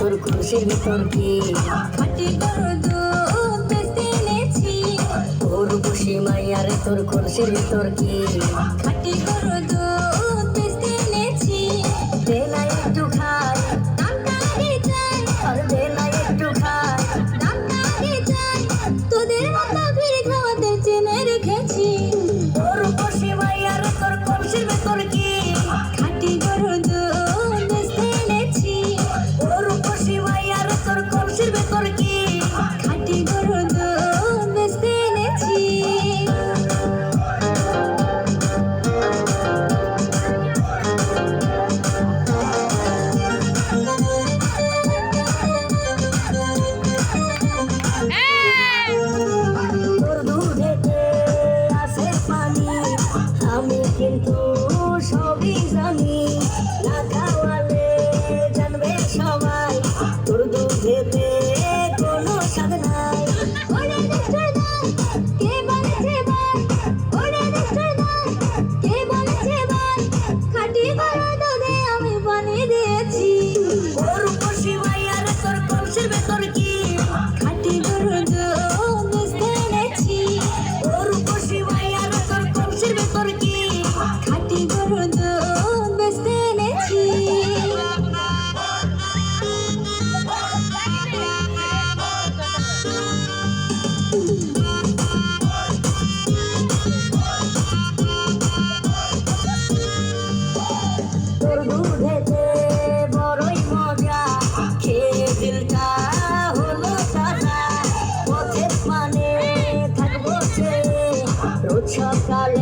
তোর খুশির ভিতর কি খাটি গরুর দুধ বেচতে এনেছি। তোর খুশি মাইয়ারে তোর খুশির ভিতর কি খাটি গরুর দুধ বেচতে এনেছি। দে না একটু খাই দামটা আগে চাই, আর দে না একটু খাই দামটা আগে চাই। তোদের মতো ভিড় খাওয়াতে চেনে রেখেছি। তোর খুশি মাইয়ারে তোর খুশির ভিতর কি খাটি গরুর দুধ বেচতে এনেছি। তোর খুশি মাইয়ারে তোর খুশির ভিতর কি খাটি গরুর দুধ বেচতে এনেছি। তোর দুধেতে আছে পানি আমি কিন্তু সবই জানি না খাওয়ালে জানবে সবাই তোর দুধেতে কোনো স্বাদ নাই ওরে নিশ্চয় নাই, কে বলেছে ভাই? ওরে নিশ্চয় নাই, কে বলেছে ভাই? খাটি গরুর দুধে আমি পানি দিয়েছি। তোর খুশি মাইয়ারে তোর খুশির ভিতর কি খাটি গরুর দুধ বেচতে এনেছি। তোর খুশি মাইয়ারে তোর খুশির ভিতর কি খাটি গরুর দুধ বেচতে এনেছি। তোর দুধেতে বড়ই মজা খেয়ে দিলটা হলো তাজা পথে মানে থাকবো সে রোজ সকালে